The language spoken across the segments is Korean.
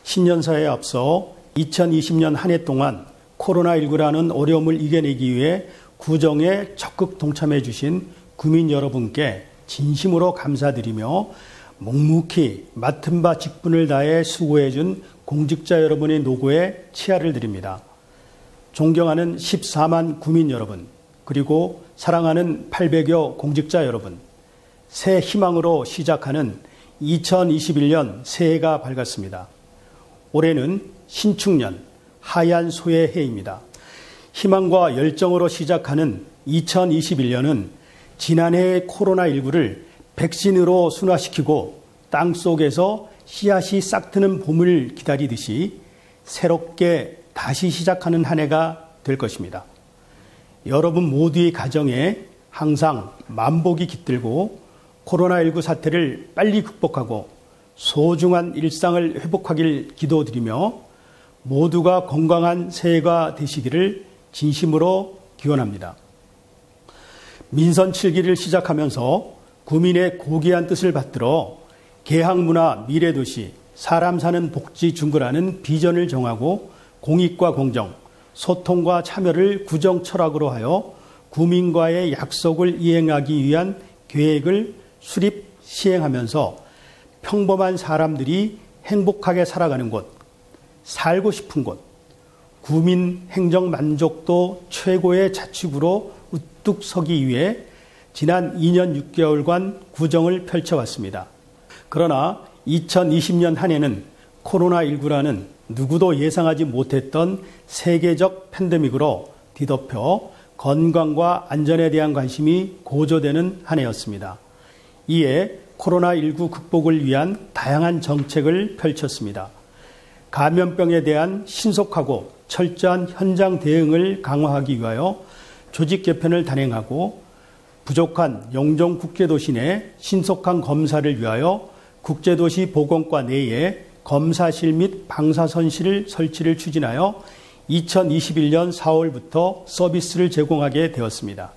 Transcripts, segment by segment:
신년사에 앞서 2020년 한 해 동안 코로나19라는 어려움을 이겨내기 위해 구정에 적극 동참해 주신 구민 여러분께 진심으로 감사드리며 묵묵히 맡은 바 직분을 다해 수고해 준 공직자 여러분의 노고에 치아를 드립니다. 존경하는 14만 구민 여러분, 그리고 사랑하는 800여 공직자 여러분, 새 희망으로 시작하는 2021년 새해가 밝았습니다. 올해는 신축년, 하얀 소의 해입니다. 희망과 열정으로 시작하는 2021년은 지난해의 코로나19를 백신으로 순화시키고 땅속에서 씨앗이 싹트는 봄을 기다리듯이 새롭게 다시 시작하는 한 해가 될 것입니다. 여러분 모두의 가정에 항상 만복이 깃들고 코로나19 사태를 빨리 극복하고 소중한 일상을 회복하길 기도드리며 모두가 건강한 새해가 되시기를 진심으로 기원합니다. 민선 7기를 시작하면서 구민의 고귀한 뜻을 받들어 개항문화 미래도시 사람 사는 복지 중구라는 비전을 정하고 공익과 공정, 소통과 참여를 구정 철학으로 하여 구민과의 약속을 이행하기 위한 계획을 수립 시행하면서 평범한 사람들이 행복하게 살아가는 곳, 살고 싶은 곳, 구민 행정 만족도 최고의 자축으로 우뚝 서기 위해 지난 2년 6개월간 구정을 펼쳐왔습니다. 그러나 2020년 한 해는 코로나19라는 누구도 예상하지 못했던 세계적 팬데믹으로 뒤덮여 건강과 안전에 대한 관심이 고조되는 한 해였습니다. 이에 코로나19 극복을 위한 다양한 정책을 펼쳤습니다. 감염병에 대한 신속하고 철저한 현장 대응을 강화하기 위하여 조직 개편을 단행하고 부족한 영종 국제도시 내 신속한 검사를 위하여 국제도시 보건과 내에 검사실 및 방사선실 설치를 추진하여 2021년 4월부터 서비스를 제공하게 되었습니다.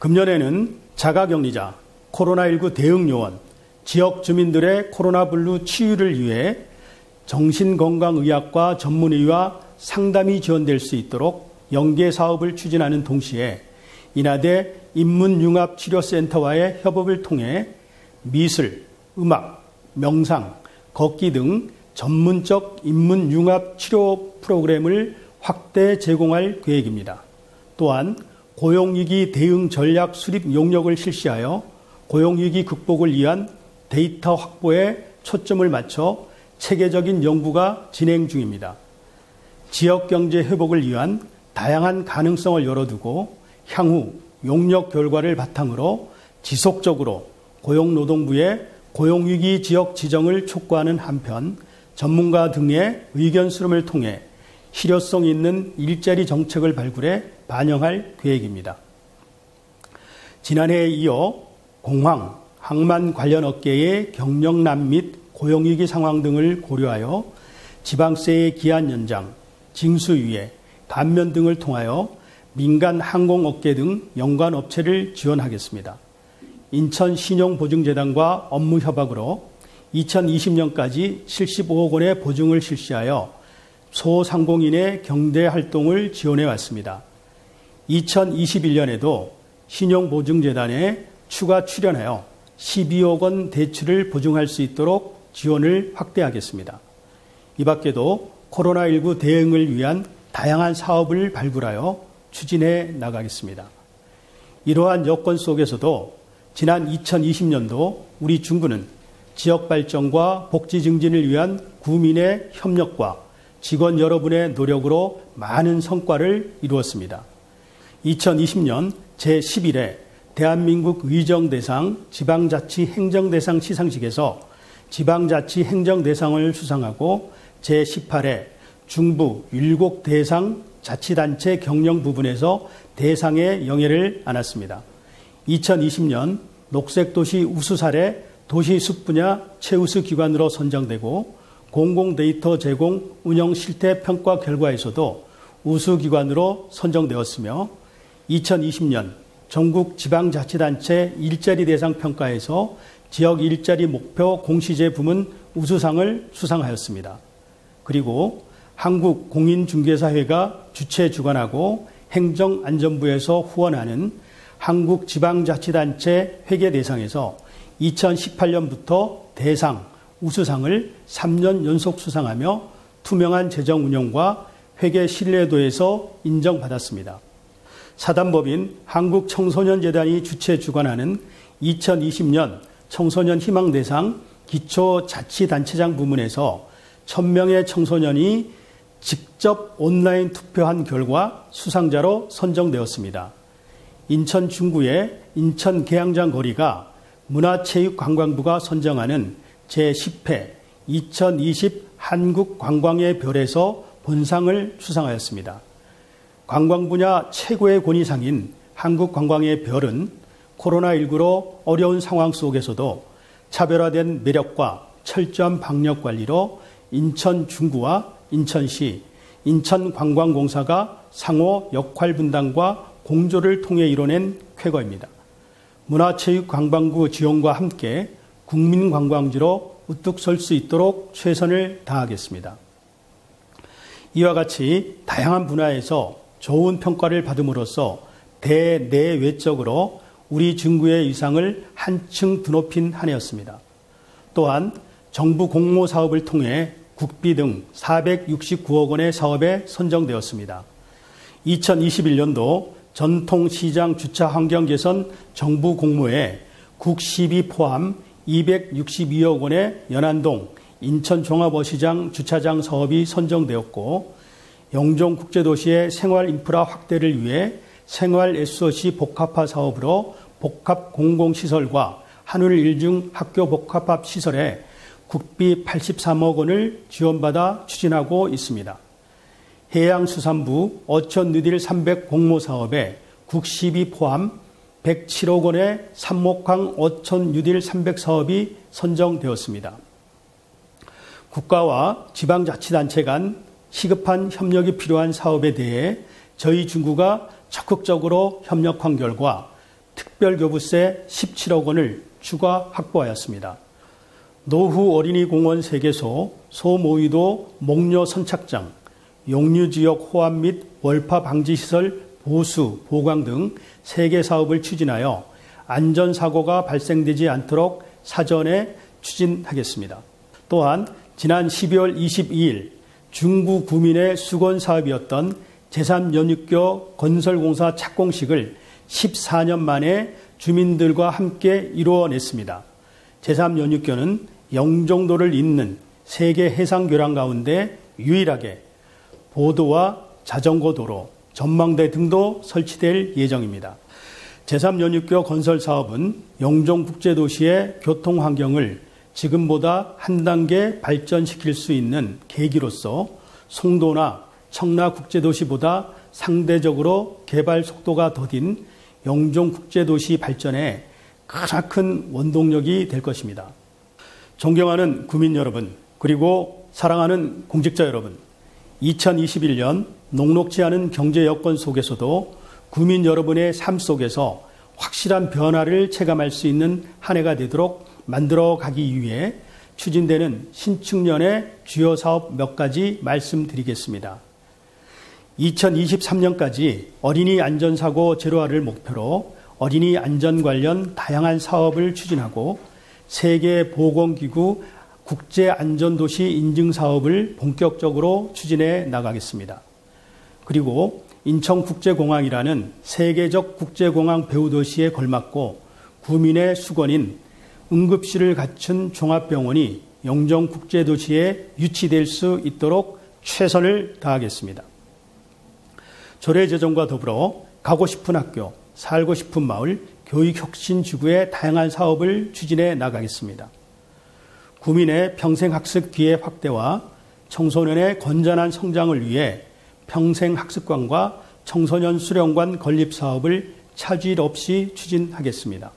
금년에는 자가격리자, 코로나19 대응요원, 지역 주민들의 코로나 블루 치유를 위해 정신건강의학과 전문의와 상담이 지원될 수 있도록 연계 사업을 추진하는 동시에 인하대 인문융합치료센터와의 협업을 통해 미술, 음악, 명상, 걷기 등 전문적 인문융합치료 프로그램을 확대 제공할 계획입니다. 또한 고용위기 대응 전략 수립 용역을 실시하여 고용위기 극복을 위한 데이터 확보에 초점을 맞춰 체계적인 연구가 진행 중입니다. 지역경제 회복을 위한 다양한 가능성을 열어두고 향후 용역 결과를 바탕으로 지속적으로 고용노동부의 고용위기 지역 지정을 촉구하는 한편 전문가 등의 의견 수렴을 통해 실효성 있는 일자리 정책을 발굴해 반영할 계획입니다. 지난해에 이어 공항, 항만 관련 업계의 경영난 및 고용위기 상황 등을 고려하여 지방세의 기한 연장, 징수유예, 감면 등을 통하여 민간 항공업계 등 연관 업체를 지원하겠습니다. 인천신용보증재단과 업무 협약으로 2020년까지 75억 원의 보증을 실시하여 소상공인의 경제활동을 지원해 왔습니다. 2021년에도 신용보증재단에 추가 출연하여 12억 원 대출을 보증할 수 있도록 지원을 확대하겠습니다. 이 밖에도 코로나19 대응을 위한 다양한 사업을 발굴하여 추진해 나가겠습니다. 이러한 여건 속에서도 지난 2020년도 우리 중구는 지역 발전과 복지 증진을 위한 구민의 협력과 직원 여러분의 노력으로 많은 성과를 이루었습니다. 2020년 제11회 대한민국 의정대상 지방자치행정대상 시상식에서 지방자치행정대상을 수상하고 제18회 중부 율곡대상 자치단체 경영 부분에서 대상의 영예를 안았습니다. 2020년 녹색도시 우수 사례 도시숲 분야 최우수 기관으로 선정되고 공공데이터 제공 운영 실태 평가 결과에서도 우수 기관으로 선정되었으며 2020년 전국 지방자치단체 일자리 대상 평가에서 지역 일자리 목표 공시제 부문 우수상을 수상하였습니다. 그리고 한국공인중개사회가 주최 주관하고 행정안전부에서 후원하는 한국지방자치단체 회계 대상에서 2018년부터 대상, 우수상을 3년 연속 수상하며 투명한 재정 운영과 회계 신뢰도에서 인정받았습니다. 사단법인 한국청소년재단이 주최 주관하는 2020년 청소년 희망대상 기초자치단체장 부문에서 1000명의 청소년이 직접 온라인 투표한 결과 수상자로 선정되었습니다. 인천 중구의 인천 계양장 거리가 문화체육관광부가 선정하는 제10회 2020 한국관광의 별에서 본상을 수상하였습니다. 관광 분야 최고의 권위상인 한국관광의 별은 코로나19로 어려운 상황 속에서도 차별화된 매력과 철저한 방역 관리로 인천 중구와 인천시, 인천관광공사가 상호 역할 분담과 공조를 통해 이뤄낸 쾌거입니다. 문화체육관광부 지원과 함께 국민관광지로 우뚝 설 수 있도록 최선을 다하겠습니다. 이와 같이 다양한 분야에서 좋은 평가를 받음으로써 대내외적으로 우리 중구의 위상을 한층 드높인 한 해였습니다. 또한 정부 공모 사업을 통해 국비 등 469억 원의 사업에 선정되었습니다. 2021년도 전통시장 주차 환경 개선 정부 공모에 국시비 포함 262억 원의 연안동 인천종합어시장 주차장 사업이 선정되었고, 영종국제도시의 생활인프라 확대를 위해 생활 SOC 복합화 사업으로 복합공공시설과 하늘 1중 학교 복합합 시설에 국비 83억 원을 지원받아 추진하고 있습니다. 해양수산부 어촌누딜 300 공모 사업에 국시비 포함 107억 원의 삼목항 어촌누딜 300 사업이 선정되었습니다. 국가와 지방자치단체 간 시급한 협력이 필요한 사업에 대해 저희 중구가 적극적으로 협력한 결과 특별교부세 17억 원을 추가 확보하였습니다. 노후 어린이공원 3개소, 소모의도 목녀 선착장, 용류지역 호암 및 월파 방지시설 보수, 보강 등 3개 사업을 추진하여 안전사고가 발생되지 않도록 사전에 추진하겠습니다. 또한 지난 12월 22일 중구 구민의 수건 사업이었던 제3연육교 건설공사 착공식을 14년 만에 주민들과 함께 이루어냈습니다. 제3연육교는 영종도를 잇는 세계 해상교량 가운데 유일하게 보도와 자전거 도로, 전망대 등도 설치될 예정입니다. 제3연육교 건설 사업은 영종국제도시의 교통환경을 지금보다 한 단계 발전시킬 수 있는 계기로서 송도나 청라국제도시보다 상대적으로 개발 속도가 더딘 영종국제도시 발전에 크나큰 원동력이 될 것입니다. 존경하는 구민 여러분, 그리고 사랑하는 공직자 여러분, 2021년 녹록지 않은 경제 여건 속에서도 구민 여러분의 삶 속에서 확실한 변화를 체감할 수 있는 한 해가 되도록 만들어 가기 위해 추진되는 신축년의 주요 사업 몇 가지 말씀드리겠습니다. 2023년까지 어린이 안전사고 제로화를 목표로 어린이 안전 관련 다양한 사업을 추진하고 세계보건기구 국제안전도시 인증사업을 본격적으로 추진해 나가겠습니다. 그리고 인천국제공항이라는 세계적 국제공항 배후도시에 걸맞고 구민의 수건인 응급실을 갖춘 종합병원이 영종국제도시에 유치될 수 있도록 최선을 다하겠습니다. 조례제정과 더불어 가고 싶은 학교, 살고 싶은 마을, 교육혁신지구의 다양한 사업을 추진해 나가겠습니다. 구민의 평생학습 기회 확대와 청소년의 건전한 성장을 위해 평생학습관과 청소년 수련관 건립 사업을 차질 없이 추진하겠습니다.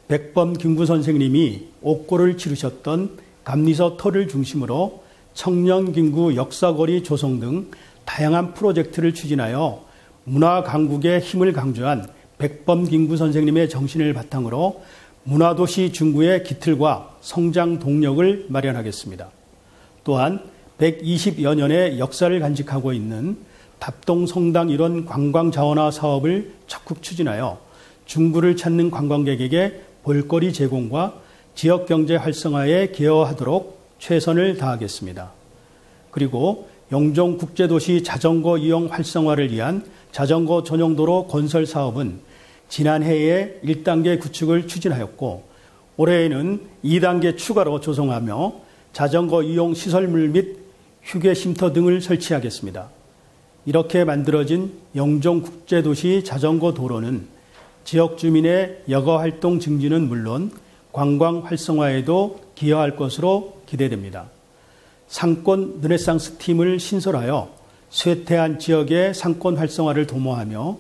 백범 김구 선생님이 옥고를 치르셨던 감리서 터를 중심으로 청년김구 역사거리 조성 등 다양한 프로젝트를 추진하여 문화강국의 힘을 강조한 백범 김구 선생님의 정신을 바탕으로 문화도시 중구의 기틀과 성장 동력을 마련하겠습니다. 또한 120여 년의 역사를 간직하고 있는 답동성당 일원 관광자원화 사업을 적극 추진하여 중구를 찾는 관광객에게 볼거리 제공과 지역경제 활성화에 기여하도록 최선을 다하겠습니다. 그리고 영종국제도시 자전거 이용 활성화를 위한 자전거 전용도로 건설 사업은 지난해에 1단계 구축을 추진하였고 올해에는 2단계 추가로 조성하며 자전거 이용 시설물 및 휴게 쉼터 등을 설치하겠습니다. 이렇게 만들어진 영종국제도시 자전거 도로는 지역 주민의 여가 활동 증진은 물론 관광 활성화에도 기여할 것으로 기대됩니다. 상권 르네상스 팀을 신설하여 쇠퇴한 지역의 상권 활성화를 도모하며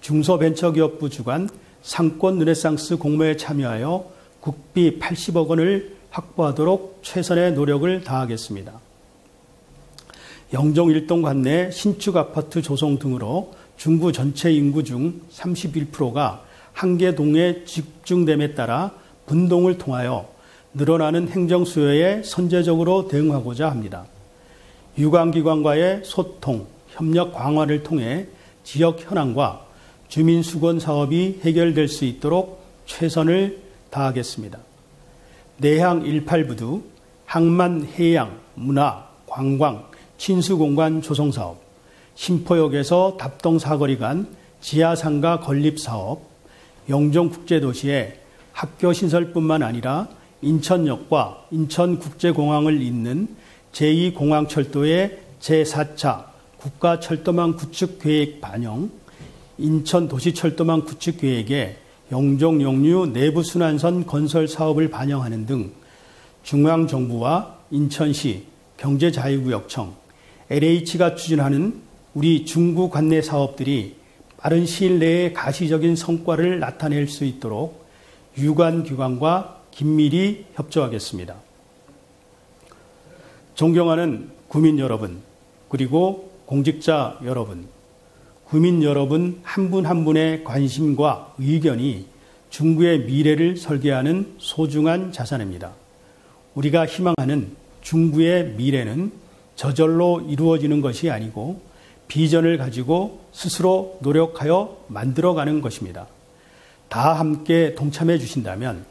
중소벤처기업부 주관 상권 르네상스 공모에 참여하여 국비 80억 원을 확보하도록 최선의 노력을 다하겠습니다. 영종 1동 관내 신축 아파트 조성 등으로 중구 전체 인구 중 31%가 한 개 동에 집중됨에 따라 분동을 통하여 늘어나는 행정 수요에 선제적으로 대응하고자 합니다. 유관기관과의 소통, 협력 강화를 통해 지역 현안과 주민 수건 사업이 해결될 수 있도록 최선을 다하겠습니다. 내향 18부두, 항만 해양, 문화, 관광, 친수공간 조성사업, 신포역에서 답동사거리 간 지하상가 건립사업, 영종국제도시의 학교 신설뿐만 아니라 인천역과 인천국제공항을 잇는 제2공항철도의 제4차 국가철도망 구축계획 반영, 인천도시철도망 구축계획에 영종용류 내부순환선 건설 사업을 반영하는 등 중앙정부와 인천시, 경제자유구역청, LH가 추진하는 우리 중구 관내 사업들이 빠른 시일 내에 가시적인 성과를 나타낼 수 있도록 유관기관과 긴밀히 협조하겠습니다. 존경하는 구민 여러분, 그리고 공직자 여러분, 구민 여러분 한 분 한 분의 관심과 의견이 중구의 미래를 설계하는 소중한 자산입니다. 우리가 희망하는 중구의 미래는 저절로 이루어지는 것이 아니고 비전을 가지고 스스로 노력하여 만들어가는 것입니다. 다 함께 동참해 주신다면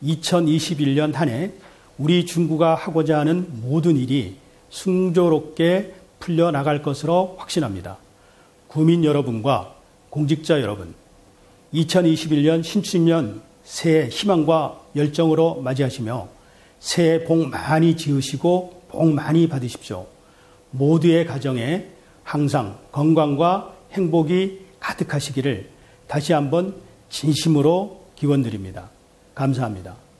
2021년 한 해 우리 중구가 하고자 하는 모든 일이 순조롭게 풀려나갈 것으로 확신합니다. 구민 여러분과 공직자 여러분, 2021년 신춘년 새해 희망과 열정으로 맞이하시며 새해 복 많이 지으시고 복 많이 받으십시오. 모두의 가정에 항상 건강과 행복이 가득하시기를 다시 한번 진심으로 기원드립니다. 감사합니다.